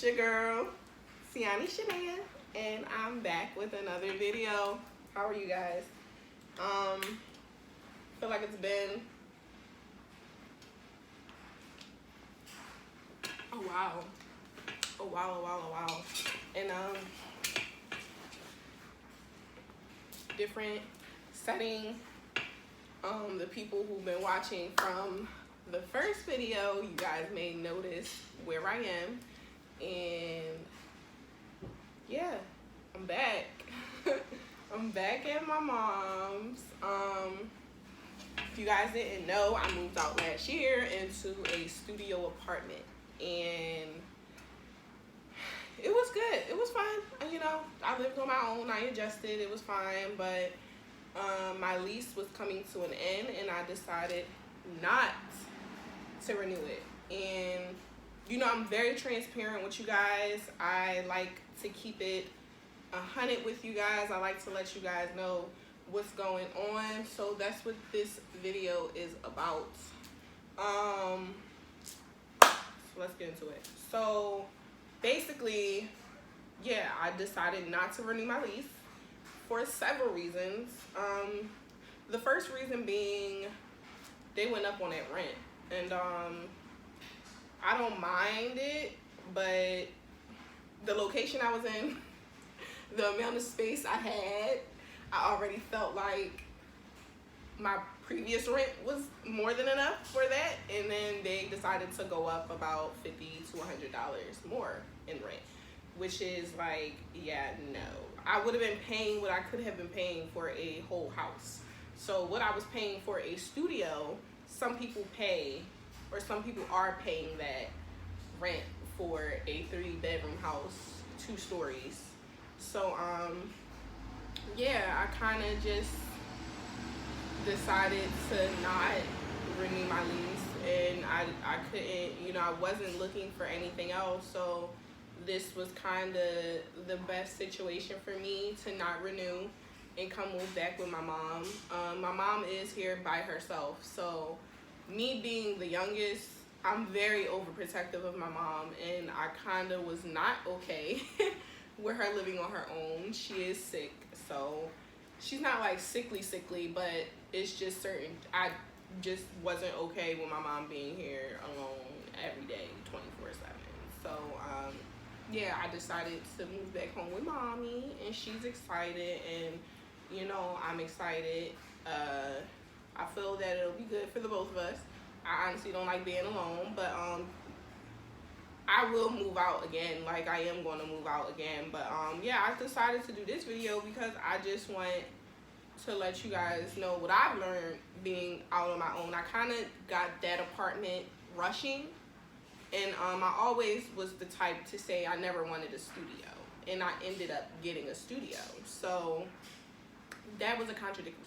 your girl, Siani Shanae, and I'm back with another video. How are you guys? Feel like it's been a while. And different setting. The people who've been watching from the first video, you guys may notice where I am. And yeah, I'm back. I'm back at my mom's. If you guys didn't know, I moved out last year into a studio apartment, and it was good. It was fun. You know, I lived on my own. I adjusted. It was fine, but my lease was coming to an end, and I decided not to renew it. And you know, I'm very transparent with you guys. I like to keep it 100 with you guys. I like to let you guys know what's going on. So that's what this video is about. So let's get into it. So basically, yeah, I decided not to renew my lease for several reasons. The first reason being they went up on that rent, and I don't mind it, but the location I was in, the amount of space I had, I already felt like my previous rent was more than enough for that, and then they decided to go up about $50 to $100 more in rent, which is like, yeah, no. I would have been paying what I could have been paying for a whole house. So what I was paying for a studio, some people pay, or some people are paying that rent for a 3-bedroom house, 2 stories. So yeah, I kind of just decided to not renew my lease, and I couldn't, you know, I wasn't looking for anything else, so this was kind of the best situation for me to not renew and come move back with my mom. My mom is here by herself, so me being the youngest, I'm very overprotective of my mom, and I kind of was not okay with her living on her own. She is sick, so she's not like sickly, but it's just certain, I just wasn't okay with my mom being here alone every day, 24/7. So yeah, I decided to move back home with mommy, and she's excited, and you know, I'm excited. I feel that it'll be good for the both of us. I honestly don't like being alone, but I will move out again. Like, I am going to move out again. But yeah, I decided to do this video because I just want to let you guys know what I've learned being out on my own. I kind of got that apartment rushing, and I always was the type to say I never wanted a studio, and I ended up getting a studio. So that was a contradiction.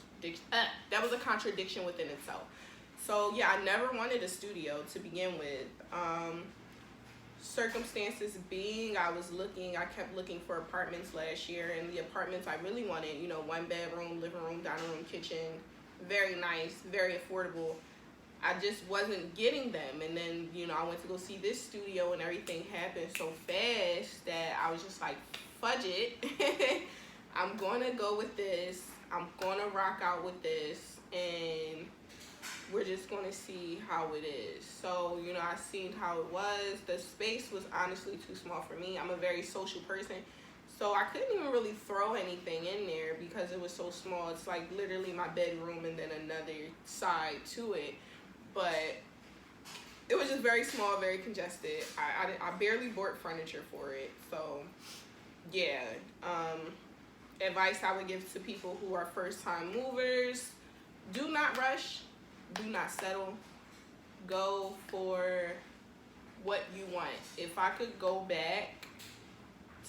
That was a contradiction within itself. So yeah, I never wanted a studio to begin with. Circumstances being, I kept looking for apartments last year, and the apartments I really wanted, you know, 1-bedroom, living room, dining room, kitchen, very nice, very affordable. I just wasn't getting them, and then, you know, I went to go see this studio, and everything happened so fast that I was just like, fudge it. I'm gonna go with this. I'm gonna rock out with this, and we're just gonna see how it is. So, you know, I seen how it was. The space was honestly too small for me. I'm a very social person, so I couldn't even really throw anything in there because it was so small. It's like literally my bedroom and then another side to it, but it was just very small, very congested. I barely bought furniture for it. So yeah, advice I would give to people who are first-time movers: do not rush. Do not settle. Go for what you want. If I could go back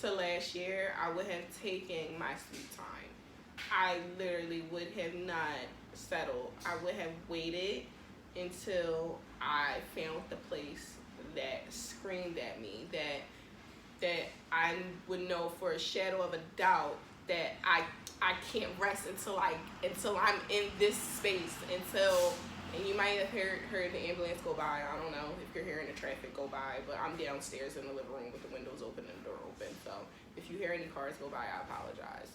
to last year, I would have taken my sweet time. I literally would have not settled. I would have waited until I found the place that screamed at me, that I would know for a shadow of a doubt that I can't rest until I'm in this space, until And you might have heard the ambulance go by. I don't know if you're hearing the traffic go by, but I'm downstairs in the living room with the windows open and the door open. So if you hear any cars go by, I apologize.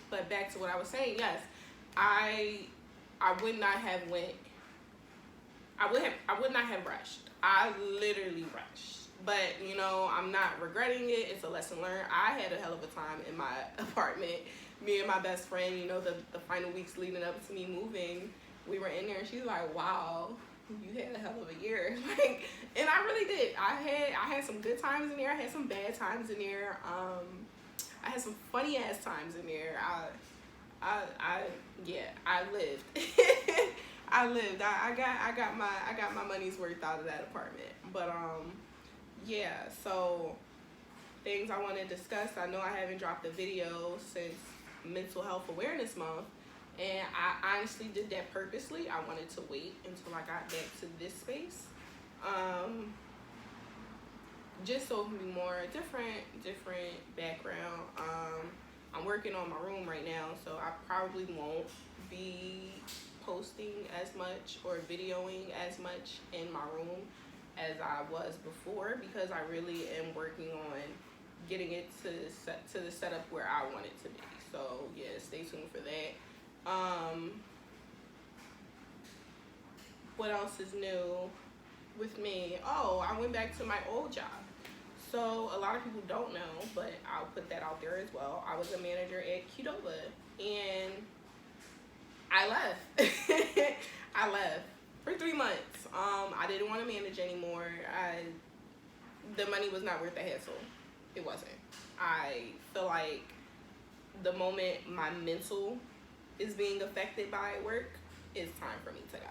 But back to what I was saying, yes, I would not have went. I would not have rushed. I literally rushed. But, you know, I'm not regretting it. It's a lesson learned. I had a hell of a time in my apartment. Me and my best friend, you know, the final weeks leading up to me moving, we were in there and she's like, wow, you had a hell of a year. Like, and I really did. I had some good times in there. I had some bad times in there. I had some funny ass times in there. I lived. I lived. I got my money's worth out of that apartment. But yeah, so things I want to discuss. I know I haven't dropped a video since Mental Health Awareness Month, and I honestly did that purposely. I wanted to wait until I got back to this space, just so it can be more different background. I'm working on my room right now, so I probably won't be posting as much or videoing as much in my room as I was before, because I really am working on getting it to the setup where I want it to be. So yeah, stay tuned for that. What else is new with me? Oh, I went back to my old job. So a lot of people don't know, but I'll put that out there as well. I was a manager at Qdoba, and I left. I left for 3 months. I didn't want to manage anymore. The money was not worth the hassle. It wasn't. I feel like the moment my mental is being affected by work, it's time for me to go.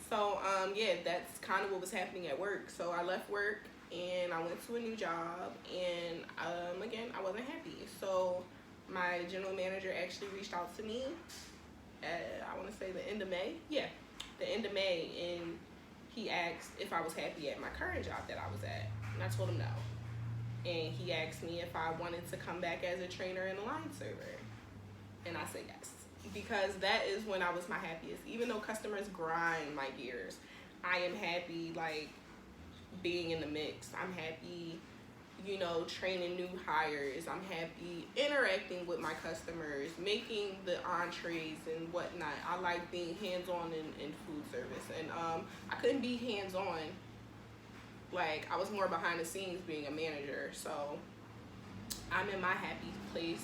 So yeah, that's kind of what was happening at work. So I left work and I went to a new job, and again, I wasn't happy. So my general manager actually reached out to me at, I want to say, the end of May. Yeah, the end of May, and he asked if I was happy at my current job that I was at, and I told him no. And he asked me if I wanted to come back as a trainer and a line server, and I said yes, because that is when I was my happiest. Even though customers grind my gears, I am happy, like, being in the mix. I'm happy, you know, training new hires. I'm happy interacting with my customers, making the entrees and whatnot. I like being hands-on in food service, and I couldn't be hands-on. Like, I was more behind the scenes being a manager. So I'm in my happy place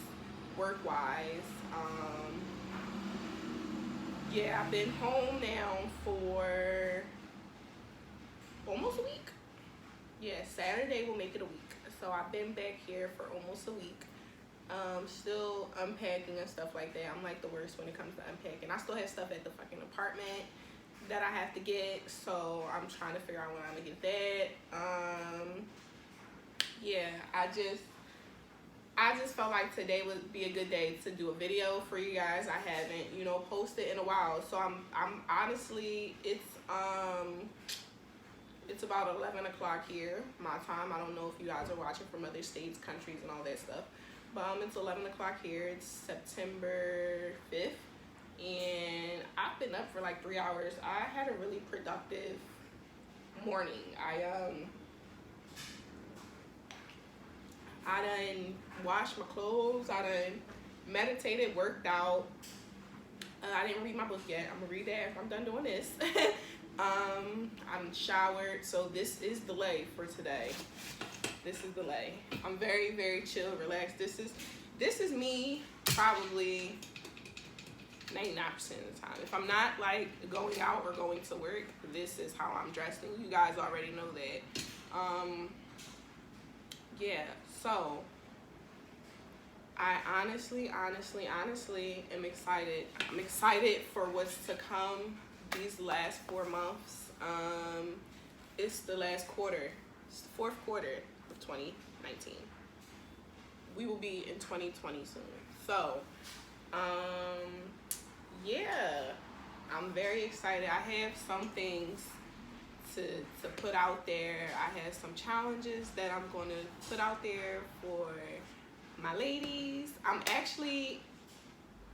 work-wise. Yeah, I've been home now for almost a week. Yeah, Saturday will make it a week. So I've been back here for almost a week. Still unpacking and stuff like that. I'm like the worst when it comes to unpacking. I still have stuff at the fucking apartment that I have to get, so I'm trying to figure out when I'm gonna get that. Yeah, I just felt like today would be a good day to do a video for you guys. I haven't, you know, posted in a while, so I'm honestly, it's about 11 o'clock here, my time. I don't know if you guys are watching from other states, countries, and all that stuff. But it's 11 o'clock here. It's September 5th. And I've been up for like 3 hours. I had a really productive morning. I done washed my clothes. I done meditated, worked out. I didn't read my book yet. I'm going to read that after I'm done doing this. I'm showered, so this is the lay for today. This is the lay. I'm very, very chill, relaxed. This is me probably 99% of the time. If I'm not like going out or going to work, this is how I'm dressed, and you guys already know that. Yeah, so I honestly am excited. I'm excited for what's to come these last 4 months. It's the last quarter. It's the 4th quarter of 2019. We will be in 2020 soon. So, yeah, I'm very excited. I have some things to put out there. I have some challenges that I'm going to put out there for my ladies. I'm actually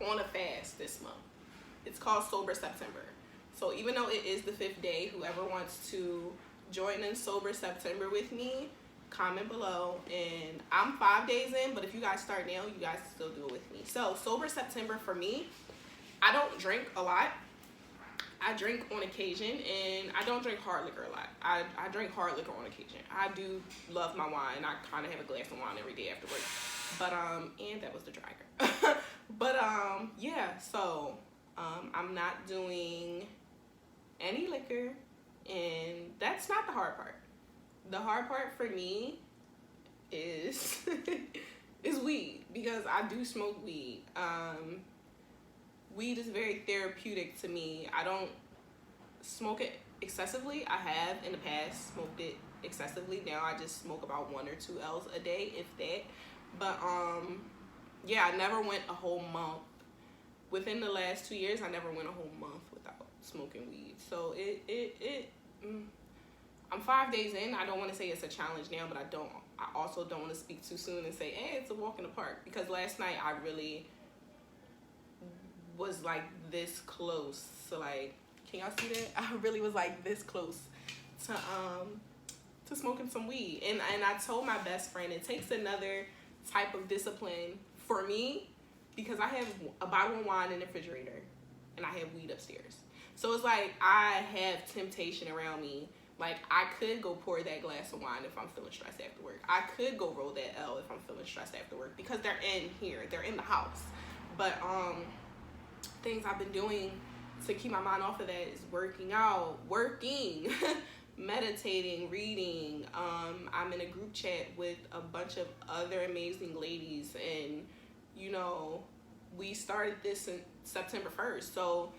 on a fast this month. It's called Sober September. So even though it is the 5th day, whoever wants to join in Sober September with me, comment below. And I'm 5 days in, but if you guys start now, you guys can still do it with me. So Sober September for me, I don't drink a lot. I drink on occasion, and I don't drink hard liquor a lot. I drink hard liquor on occasion. I do love my wine. I kind of have a glass of wine every day after work. But, and that was the dryer. But, yeah, so, I'm not doing any liquor, and that's not the hard part. The hard part for me is, is weed, because I do smoke weed. Weed is very therapeutic to me. I don't smoke it excessively. I have in the past smoked it excessively. Now I just smoke about 1 or 2 L's a day, if that. But yeah, I never went a whole month. Within the last 2 years, I never went a whole month without smoking weed. So I'm 5 days in. I don't want to say it's a challenge now, but I also don't want to speak too soon and say, hey, it's a walk in the park. Because last night I really was like this close. So like, can y'all see that? I really was like this close to smoking some weed. And I told my best friend, it takes another type of discipline for me, because I have a bottle of wine in the refrigerator and I have weed upstairs. So it's like I have temptation around me. Like I could go pour that glass of wine if I'm feeling stressed after work. I could go roll that L if I'm feeling stressed after work, because they're in here, they're in the house. But things I've been doing to keep my mind off of that is working out, meditating, reading. I'm in a group chat with a bunch of other amazing ladies, and you know, we started this in September 1st. So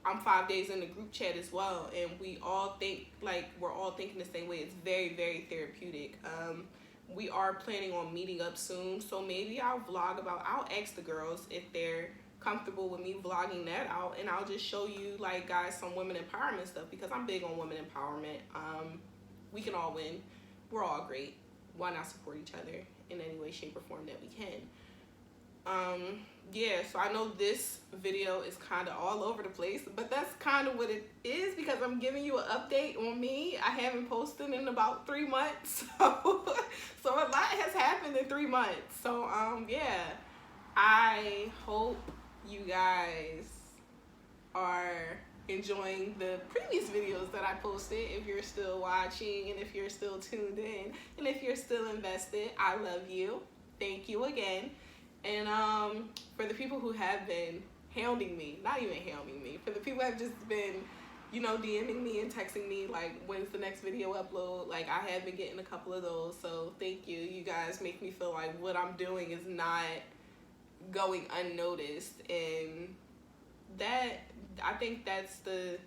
I'm 5 days in the group chat as well, and we all think like we're all thinking the same way. It's very, very therapeutic. We are planning on meeting up soon, so maybe I'll ask the girls if they're comfortable with me vlogging that out, and I'll just show you, like, guys, some women empowerment stuff, because I'm big on women empowerment. We can all win. We're all great. Why not support each other in any way, shape, or form that we can? Yeah, so I know this video is kind of all over the place, but that's kind of what it is, because I'm giving you an update on me. I haven't posted in about 3 months, so a lot has happened in 3 months. So yeah, I hope you guys are enjoying the previous videos that I posted. If you're still watching, and if you're still tuned in, and if you're still invested, I love you. Thank you again. And for the people who have been hounding me, not even hounding me, for the people who have just been, you know, DMing me and texting me like, when's the next video upload? Like, I have been getting a couple of those, so thank you. You guys make me feel like what I'm doing is not going unnoticed, and that, I think that's the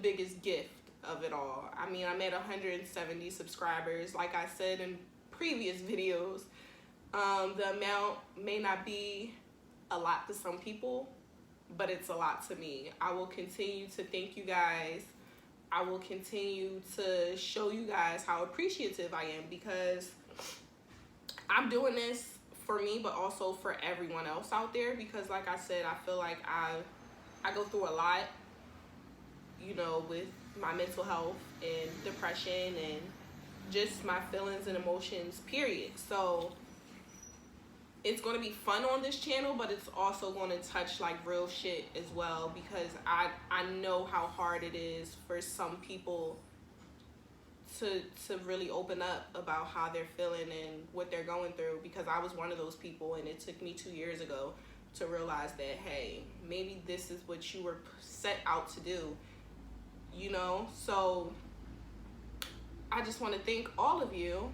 biggest gift of it all. I mean, I'm at 170 subscribers. Like I said in previous videos, the amount may not be a lot to some people, but it's a lot to me. I will continue to thank you guys. I will continue to show you guys how appreciative I am, because I'm doing this for me, but also for everyone else out there, because like I said, I feel like I go through a lot, you know, with my mental health and depression and just my feelings and emotions, period. So it's going to be fun on this channel, but it's also going to touch like real shit as well, because I know how hard it is for some people to really open up about how they're feeling and what they're going through, because I was one of those people, and it took me 2 years ago to realize that, hey, maybe this is what you were set out to do, you know? So I just want to thank all of you,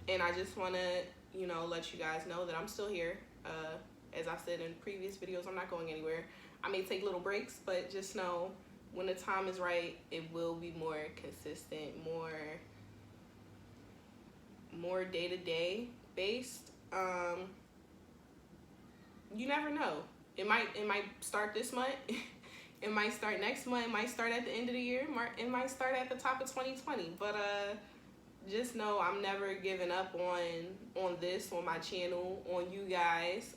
and I just want to, you know, let you guys know that I'm still here. As I said in previous videos, I'm not going anywhere. I may take little breaks, but just know when the time is right, it will be more consistent, more day-to-day based. You never know. It might start this month. It might start next month. It might start at the end of the year. It might start at the top of 2020. But just know I'm never giving up on this, on my channel, on you guys.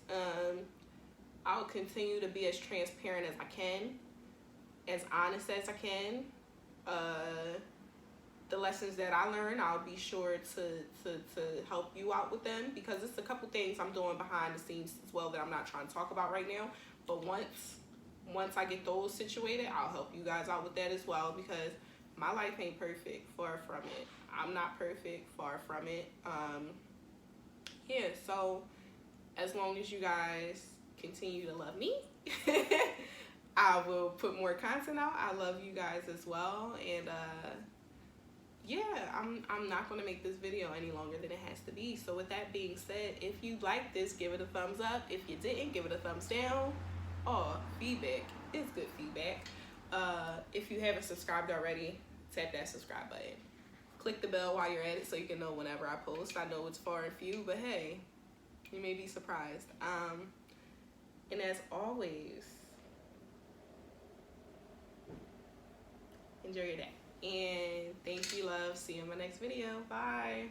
I'll continue to be as transparent as I can, as honest as I can. The lessons that I learned, I'll be sure to help you out with them, because it's a couple things I'm doing behind the scenes as well that I'm not trying to talk about right now. But once I get those situated, I'll help you guys out with that as well, because my life ain't perfect, far from it. I'm not perfect, far from it. Yeah, so as long as you guys continue to love me, I will put more content out. I love you guys as well, and yeah, I'm not going to make this video any longer than it has to be. So with that being said, if you like this, give it a thumbs up. If you didn't, give it a thumbs down. Oh, feedback is good feedback. If you haven't subscribed already, tap that subscribe button. Click the bell while you're at it so you can know whenever I post. I know it's far and few, but hey, you may be surprised. And as always, enjoy your day. And thank you, love. See you in my next video. Bye.